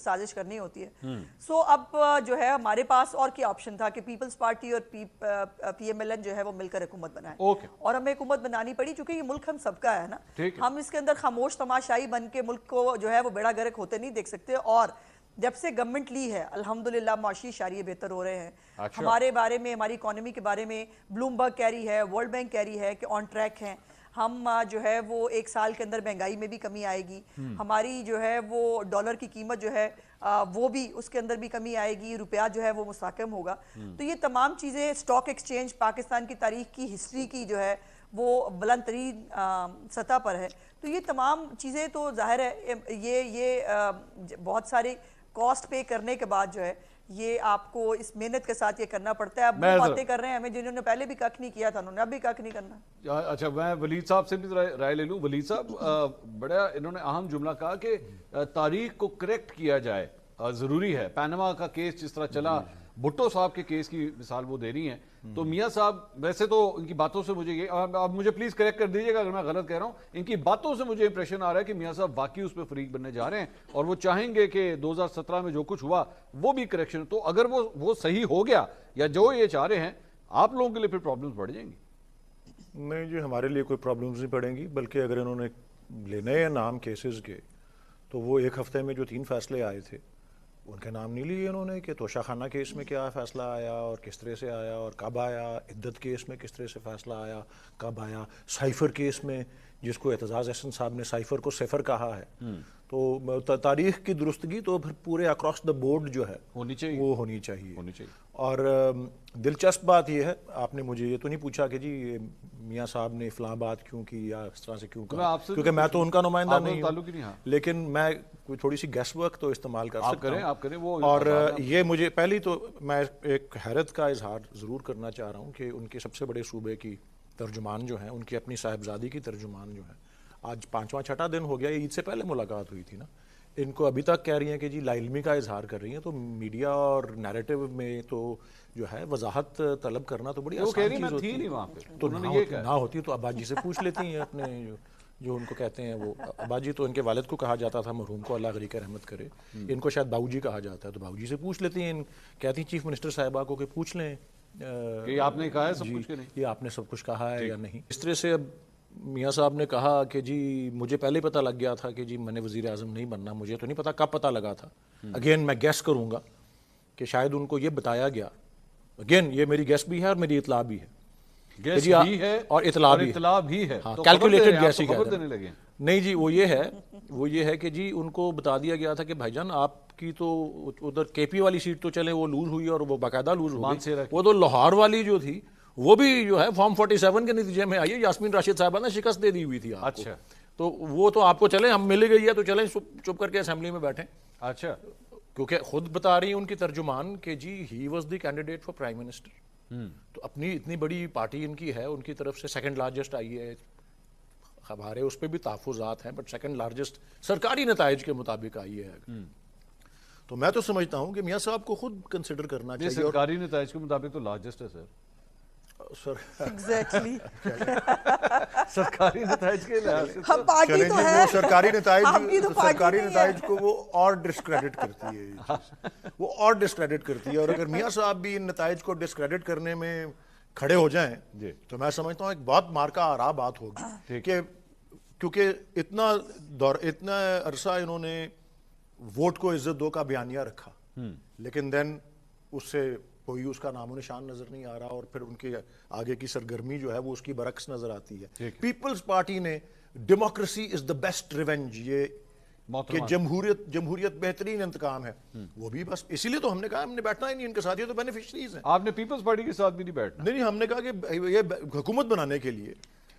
سازش کرنی ہوتی ہے. سو اب جو ہے ہمارے پاس اور کیا آپشن تھا کہ پیپلز پارٹی اور پی ایم ایل این جو ہے وہ مل کر حکومت بنائیں, اور ہمیں حکومت بنانی پڑی چونکہ یہ ملک ہم سب کا ہے نا. ہم اس کے اندر خاموش تماشائی بن کے ملک کو جو ہے وہ بیڑا گرک ہوتے نہیں دیکھ سکتے. اور جب سے گورنمنٹ لی ہے الحمدللہ معاشی اشاریے بہتر ہو رہے ہیں. ہمارے بارے میں, ہماری اکانومی کے بارے میں بلومبرگ کہہ رہی ہے, ورلڈ بینک کہہ رہی ہے کہ آن ٹریک ہیں ہم. جو ہے وہ 1 سال کے اندر مہنگائی میں بھی کمی آئے گی, ہماری جو ہے وہ ڈالر کی قیمت جو ہے وہ بھی اس کے اندر بھی کمی آئے گی, روپیہ جو ہے وہ مستحکم ہوگا. تو یہ تمام چیزیں, اسٹاک ایکسچینج پاکستان کی تاریخ کی ہسٹری کی جو ہے وہ بلند ترین سطح پر ہے. تو یہ تمام چیزیں تو ظاہر ہے یہ بہت سارے کاسٹ پے کرنے کے بعد جو ہے یہ آپ کو اس محنت کے ساتھ یہ کرنا پڑتا ہے. اب وہ باتیں کر رہے ہیں ہمیں جنہوں نے پہلے بھی کک نہیں کیا تھا, انہوں نے اب بھی کک نہیں کرنا. اچھا, میں ولید صاحب سے بھی رائے لے لوں. ولید صاحب, بڑا انہوں نے اہم جملہ کہا کہ تاریخ کو کریکٹ کیا جائے, ضروری ہے. پینما کا کیس جس طرح چلا, بھٹو صاحب کے کیس کی مثال وہ دے رہی ہیں. تو میاں صاحب ویسے تو ان کی باتوں سے مجھے یہ, اب مجھے پلیز کریکٹ کر دیجیے گا اگر میں غلط کہہ رہا ہوں, ان کی باتوں سے مجھے امپریشن آ رہا ہے کہ میاں صاحب واقعی اس پہ فریق بننے جا رہے ہیں اور وہ چاہیں گے کہ 2017 میں جو کچھ ہوا وہ بھی کریکشن. تو اگر وہ صحیح ہو گیا یا جو یہ چاہ رہے ہیں, آپ لوگوں کے لیے پھر پرابلمز بڑھ جائیں گی؟ نہیں جی, ہمارے لیے کوئی پرابلمز نہیں پڑیں گی, بلکہ اگر انہوں نے لینے ہیں نام کیسز کے تو وہ 1 ہفتے میں جو 3 فیصلے آئے تھے ان کے نام نہیں لیے انہوں نے کہ توشہ خانہ کیس میں کیا فیصلہ آیا اور کس طرح سے آیا اور کب آیا, عدت کیس میں کس طرح سے فیصلہ آیا کب آیا, سائفر کیس میں جس کو اعتزاز احسن صاحب نے سائفر کو صفر کہا ہے. تو تاریخ کی درستگی تو پھر پورے اکراس دا بورڈ جو ہے وہ ہونی چاہیے. اور دلچسپ بات یہ ہے, آپ نے مجھے یہ تو نہیں پوچھا کہ جی میاں صاحب نے فلاں بات کیوں کی یا اس طرح سے کیوں کہا, کیونکہ میں تو ان کا نمائندہ نہیں ہوں, لیکن میں کوئی تھوڑی سی گیس ورک تو استعمال کر سکتا ہوں. اور یہ مجھے پہلی تو میں ایک حیرت کا اظہار ضرور کرنا چاہ رہا ہوں کہ ان کے سب سے بڑے صوبے کی ترجمان جو ہیں, ان کی اپنی صاحبزادی کی ترجمان جو ہیں, آج 5واں 6واں دن ہو گیا, عید سے پہلے ملاقات ہوئی تھی نا, ان کو ابھی تک کہہ رہی ہیں کہ جی لا علمی کا اظہار کر رہی ہیں. تو میڈیا اور نیریٹو میں تو جو ہے وضاحت طلب کرنا تو بڑی آسان چیز ہوتی ہے. تو نہ ہوتی تو ابا جی سے پوچھ لیتی ہیں اپنے جو ان کو کہتے ہیں وہ ابا جی, تو ان کے والد کو کہا جاتا تھا مرحوم کو, اللہ غریق رحمت کرے, ان کو شاید باؤ جی کہا جاتا ہے, تو باؤ جی سے پوچھ لیتی ہیں. کہتی ہیں چیف منسٹر صاحبہ کو کہ پوچھ لیں کہ آپ نے کہا ہے سب کچھ کہ نہیں, یہ آپ نے سب کچھ کہا ہے یا نہیں. اس طرح سے اب میاں صاحب نے کہا کہ جی مجھے پہلے پتہ لگ گیا تھا کہ جی میں نے وزیر اعظم نہیں بننا, مجھے تو نہیں پتا کب پتہ لگا تھا. اگین میں گیس کروں گا کہ شاید ان کو یہ بتایا گیا, اگین یہ میری گیس بھی ہے اور میری اطلاع بھی ہے, گیس بھی ہے اور اطلاع بھی ہے, کیلکولیٹڈ گیس ہی کہتے ہیں. نہیں جی, وہ یہ ہے کہ جی ان کو بتا دیا گیا تھا کہ بھائی جان آپ کی تو ادھر کے پی والی سیٹ تو چلے وہ لوز ہوئی اور وہ باقاعدہ لوز ہو گئی, وہ تو لاہور والی جو تھی وہ بھی جو ہے فارم 47 کے نتیجے میں آئی ہے. یاسمین راشد صاحبہ نے شکست دے دی ہوئی تھی آپ کو, تو وہ تو آپ کو چلیں ہم مل گئی ہے تو چلیں چپ کر کے اسمبلی میں بیٹھیں. اچھا, کیونکہ خود بتا رہی ہیں ان کی ترجمان کہ جی he was the candidate for prime minister. تو اپنی اتنی بڑی پارٹی ان کی ہے, ان کی طرف سے سیکنڈ لارجسٹ آئی ہے, ہمارے اس پہ بھی تحفظات ہیں بٹ سیکنڈ لارجسٹ سرکاری نتائج کے مطابق آئی ہے. تو میں تو سمجھتا ہوں کہ میاں صاحب کو خود کنسیڈر کرنا چاہیے. سرکاری نتائج کے مطابق تو لارجسٹ ہے سر. ایگزیکٹلی سرکاری نتائج کے لحاظ سے پارٹی تو ہے, سرکاری نتائج کو وہ اور ڈسکریڈٹ کرتی ہے, وہ اور ڈسکریڈٹ کرتی ہے. اور اگر میاں صاحب بھی ان نتائج کو ڈسکریڈٹ کرنے میں کھڑے ہو جائیں تو میں سمجھتا ہوں ایک بہت مارکا آرا بات ہوگی, کہ کیونکہ اتنا عرصہ انہوں نے ووٹ کو عزت دو کا بیانیہ رکھا, لیکن دین اس سے کوئی اس کا نام و نشان نظر نہیں آ رہا, اور پھر ان کے آگے کی سرگرمی جو ہے وہ اس کی برعکس نظر آتی ہے. پیپلز پارٹی نے democracy is the best revenge, یہ کہ جمہوریت بہترین انتقام ہے, وہ بھی بس اسی لیے تو ہم نے کہا ہم نے بیٹھنا ہی نہیں ان کے ساتھ, یہ تو بینیفیشریز ہیں. آپ نے پیپلز پارٹی کے ساتھ بھی نہیں بیٹھنا؟ نہیں, ہم نے کہا کہ یہ حکومت بنانے کے لیے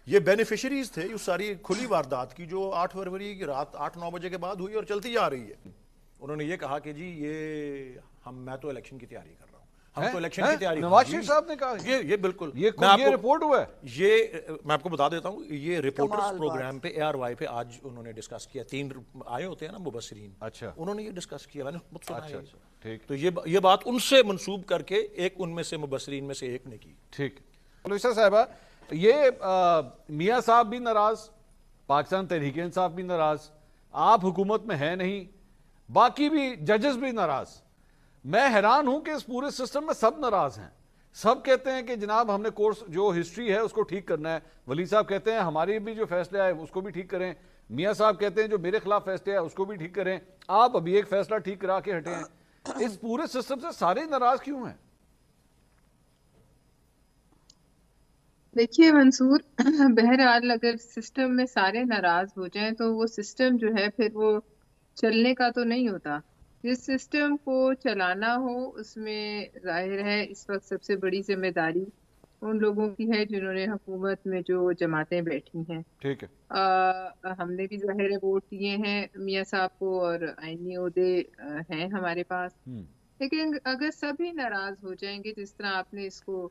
یہ بینیفیشریز تھے اس ساری کھلی واردات کی جو 8 فروری کی رات 8-9 بجے کے بعد ہوئی اور چلتی جا رہی ہے. انہوں نے یہ کہا کہ جی میں تو الیکشن کی تیاری کر رہا ہوں, ہم تو الیکشن کی تیاری. نواز شریف صاحب نے کہا یہ بالکل, یہ رپورٹ ہوا ہے, یہ میں آپ کو بتا دیتا ہوں, یہ رپورٹرز پروگرام پہ ARY پہ آج انہوں نے ڈسکس کیا. 3 آئے ہوتے ہیں نا مبصرین, اچھا, انہوں نے یہ ڈسکس کیا, میں نے خود سنا ہے. ٹھیک, تو یہ بات ان سے منسوب کر کے ایک ان میں سے مبصرین میں سے ایک نے کی. ٹھیک. پولیسا صاحبہ, یہ میاں صاحب بھی ناراض, پاکستان تحریک انصاف بھی ناراض, آپ حکومت میں ہیں نہیں, باقی بھی ججز بھی ناراض. میں حیران ہوں کہ اس پورے سسٹم میں سب ناراض ہیں. سب کہتے ہیں کہ جناب ہم نے کورس جو ہسٹری ہے اس کو ٹھیک کرنا ہے. ولی صاحب کہتے ہیں ہماری بھی جو فیصلہ ہے اس کو بھی ٹھیک کریں. میاں صاحب کہتے ہیں جو میرے خلاف فیصلہ ہے اس کو بھی ٹھیک کریں. آپ ابھی ایک فیصلہ ٹھیک کرا کے ہٹے ہیں. اس پورے سسٹم سے سارے ناراض کیوں ہیں؟ دیکھیے منصور، بہرحال اگر سسٹم میں سارے ناراض ہو جائیں تو وہ سسٹم جو ہے پھر وہ چلنے کا تو نہیں ہوتا. جس سسٹم کو چلانا ہو اس میں ظاہر ہے اس وقت سب سے بڑی ذمہ داری ان لوگوں کی ہے جنہوں نے حکومت میں جو جماعتیں بیٹھی ہیں. ٹھیک ہے. ہم نے بھی ظاہر ہے ووٹ دیے ہیں میاں صاحب کو اور آئینی عہدے ہیں ہمارے پاس. لیکن اگر سبھی ناراض ہو جائیں گے، جس طرح آپ نے اس کو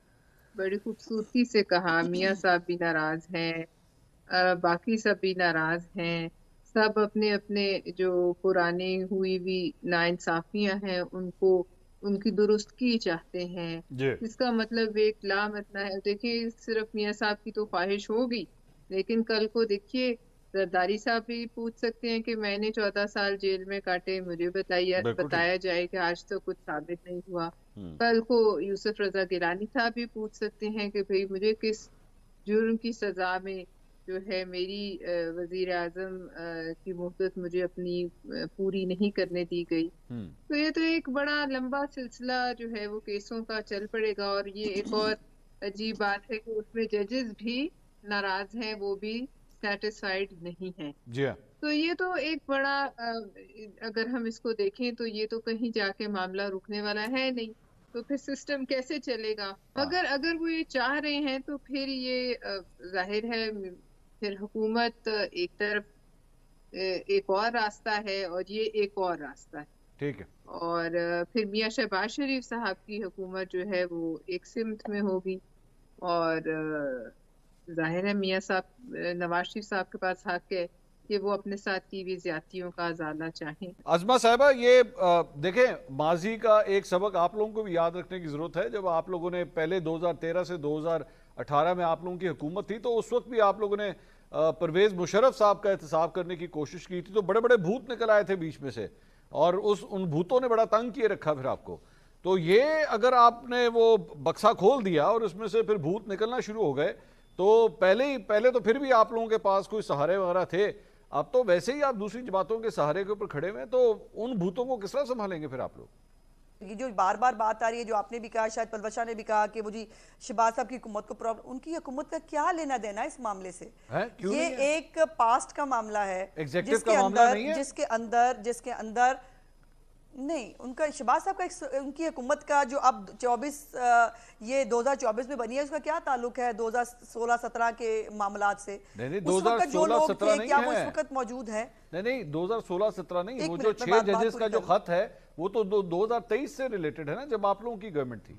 بڑی خوبصورتی سے کہا، میاں صاحب بھی ناراض ہیں، باقی سب بھی ناراض ہیں، سب اپنے اپنے جو پرانی ہوئی ہوئی ناانصافیاں ہیں ان کی درستگی چاہتے ہیں. اس کا مطلب ایک لامتنا ہے. دیکھیں صرف میاں صاحب کی تو خواہش ہوگی، لیکن کل کو دیکھیے زرداری صاحب بھی پوچھ سکتے ہیں کہ میں نے 14 سال جیل میں کاٹے، مجھے بتایا جائے کہ آج تک کچھ ثابت نہیں ہوا. کل کو یوسف رضا گیلانی صاحب بھی پوچھ سکتے ہیں کہ بھئی مجھے کس جرم کی سزا میں جو ہے میری وزیر اعظم کی مہلت مجھے اپنی پوری نہیں کرنے دی گئی. تو یہ تو ایک بڑا لمبا سلسلہ جو ہے وہ کیسوں کا چل پڑے گا. اور یہ ایک اور عجیب بات ہے کہ اس میں ججز بھی ناراض ہیں، وہ بھی سیٹسفائیڈ نہیں ہیں. تو یہ تو ایک بڑا، اگر ہم اس کو دیکھیں تو یہ تو کہیں جا کے معاملہ رکنے والا ہے نہیں. تو پھر سسٹم کیسے چلے گا؟ اگر وہ یہ چاہ رہے ہیں تو پھر یہ ظاہر ہے پھر حکومت ایک طرف ایک اور راستہ ہے اور یہ ایک اور راستہ ہے. ٹھیک ہے. اور پھر میاں شہباز شریف صاحب کی حکومت جو ہے وہ ایک سمت میں ہوگی. اور ظاہر ہے میاں صاحب، نواز شریف صاحب کے پاس حق ہے کہ وہ اپنے ساتھ کی ہوئی زیادتیوں کا ازالہ چاہیں. عظمہ صاحبہ، یہ دیکھیں ماضی کا ایک سبق آپ لوگوں کو بھی یاد رکھنے کی ضرورت ہے. جب آپ لوگوں نے پہلے 2013 سے 2018 میں آپ لوگوں کی حکومت تھی تو اس وقت بھی آپ لوگوں نے پرویز مشرف صاحب کا احتساب کرنے کی کوشش کی تھی. تو بڑے بڑے بھوت نکل آئے تھے بیچ میں سے اور ان بھوتوں نے بڑا تنگ کیے رکھا پھر آپ کو. تو یہ اگر آپ نے وہ بکسا کھول دیا اور اس میں سے پھر بھوت نکلنا شروع ہو گئے تو پہلے تو پھر بھی آپ لوگوں کے پاس کوئی سہارے وغیرہ تھے. اب تو ویسے ہی آپ دوسری جماعتوں کے سہارے کے اوپر کھڑے ہوئے، تو ان بھوتوں کو کس طرح سنبھالیں گے پھر آپ لوگ؟ یہ جو بار بار بات آ رہی ہے، جو آپ نے بھی کہا، شاید پلوشہ نے بھی کہا کہ وہ جی شہباز صاحب کی حکومت کو پرابلم، ان کی حکومت کا کیا لینا دینا اس معاملے سے؟ یہ ایک پاسٹ کا معاملہ ہے جس کے اندر نہیں، ان کا شہباز صاحب کا ان کی حکومت کا جو اب 2024 میں بنی ہے اس کا کیا تعلق ہے 2016-17 کے معاملات سے؟ اس وقت جو لوگ تھے کیا وہ اس وقت موجود ہیں؟ نہیں 2016-17 نہیں، وہ جو 6 ججز کا جو خط ہے وہ تو 2023 سے ریلیٹڈ ہے نا، جب آپ لوگوں کی گورنمنٹ تھی.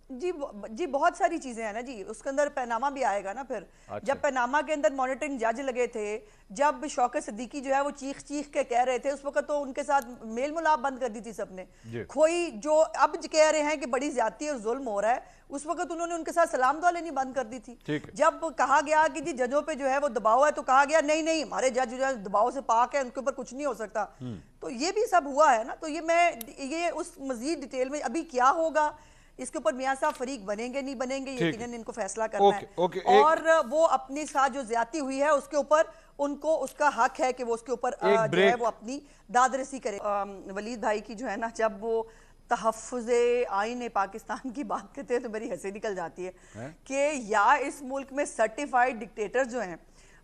جی بہت ساری چیزیں ہیں نا جی. اس کے اندر پیناما بھی آئے گا نا. پھر جب پیناما کے اندر مانیٹرنگ جج لگے تھے، جب شوکت صدیقی جو ہے وہ چیخ کے کہہ رہے تھے، اس وقت تو ان کے ساتھ میل ملاپ بند کر دی تھی سب نے. کوئی جو اب کہہ رہے ہیں کہ بڑی زیادتی اور ظلم ہو رہا ہے، اس وقت انہوں نے ان کے ساتھ سلام دعا لینی بند کر دی تھی. جب کہا گیا کہ جی ججوں پہ جو ہے وہ دباؤ ہے تو کہا گیا نہیں ہمارے جج جو ہے دباؤ سے پاک ہے، ان کے اوپر کچھ نہیں ہو سکتا. تو یہ بھی سب ہوا ہے نا. تو یہ اس مزید ڈیٹیل میں ابھی کیا ہوگا اس کے اوپر میاں صاحب فریق بنیں گے نہیں بنیں گے، یقیناً ان کو فیصلہ کرنا ہے. اور وہ اپنے ساتھ جو زیادتی ہوئی ہے اس کے اوپر ان کو اس کا حق ہے کہ وہ اس کے اوپر جو ہے وہ اپنی داد رسی کرے. ولید بھائی کی جو ہے نا، جب وہ تحفظ آئین پاکستان کی بات کرتے ہیں تو میری ہنسی نکل جاتی ہے کہ یا اس ملک میں سرٹیفائیڈ ڈکٹیٹر جو ہیں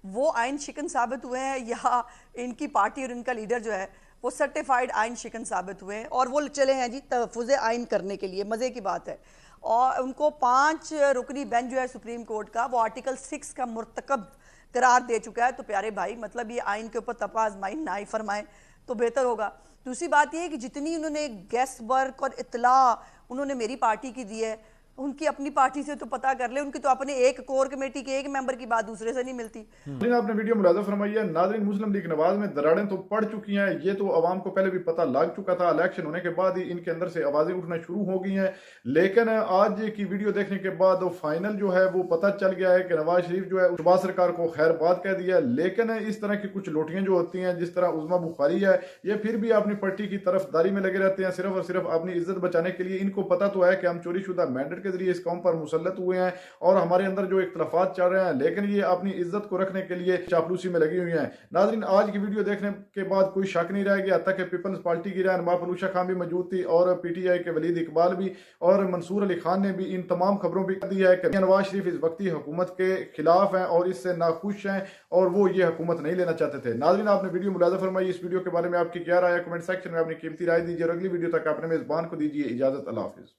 وہ آئین شکن ثابت ہوئے ہیں، یا ان کی پارٹی اور ان کا لیڈر جو ہے وہ سرٹیفائیڈ آئین شکن ثابت ہوئے ہیں اور وہ چلے ہیں جی تحفظ آئین کرنے کے لیے. مزے کی بات ہے. اور ان کو 5 رکنی بینچ جو ہے سپریم کورٹ کا، وہ آرٹیکل 6 کا مرتکب قرار دے چکا ہے. تو پیارے بھائی مطلب یہ آئین کے اوپر تپا آزمائی نہ ہی فرمائیں تو بہتر ہوگا. دوسری بات یہ ہے کہ جتنی انہوں نے گیس ورک اور اطلاع انہوں نے میری پارٹی کی دی ہے، ان کی اپنی پارٹی سے تو پتہ کر لے, ان کی تو اپنے ایک کور کمیٹی کے ایک ممبر کی بات دوسرے سے نہیں ملتی. ناظرین آپ نے ویڈیو ملاحظہ فرمائی ہے. ناظرین مسلم لیگ نواز میں دراڑیں تو پڑ چکی ہیں, یہ تو عوام کو پہلے بھی پتہ لگ چکا تھا, الیکشن ہونے کے بعد ہی ان کے اندر سے آوازیں اٹھنا شروع ہو گئی ہیں. لیکن آج کی ویڈیو دیکھنے کے بعد فائنل جو ہے وہ پتہ چل گیا ہے کہ نواز شریف جو ہے شہباز سرکار کو خیر بات کہہ دیا ہے. لیکن اس طرح کی کچھ لوٹیاں جو ہوتی ہیں جس طرح عظمیٰ بخاری ہے, یہ پھر بھی اپنی پارٹی کی طرف داری میں لگے رہتے ہیں صرف اور صرف اپنی عزت بچانے کے لیے. ان کو پتہ تو ہے کہ ہم چوری شدہ مینڈیٹ کے ذریعے اس قوم پر مسلط ہوئے ہیں اور ہمارے اندر جو اختلافات چل رہے ہیں, لیکن یہ اپنی عزت کو رکھنے کے لیے چاپلوسی میں لگی ہوئی ہیں. ناظرین آج کی ویڈیو دیکھنے کے بعد کوئی شک نہیں رہ گیا, حتیٰ کہ پیپلز پارٹی کی رہنما فلوشہ خان بھی موجود تھی اور پی ٹی آئی کے ولید اقبال بھی اور منصور علی خان نے بھی ان تمام خبروں بھی کہہ دیا ہے کہ نواز شریف اس وقتی حکومت کے خلاف ہیں اور اس سے ناخوش ہیں اور وہ یہ حکومت نہیں لینا چاہتے تھے. ناظرین آپ نے ویڈیو ملاحظہ فرمائی. اس ویڈیو کے بارے میں آپ کی کیا رائے ہے؟ کمنٹ سیکشن میں اپنی قیمتی رائے دیجیے اور اگلی ویڈیو تک اپنے میزبان کو دیجیے اجازت. اللہ حافظ.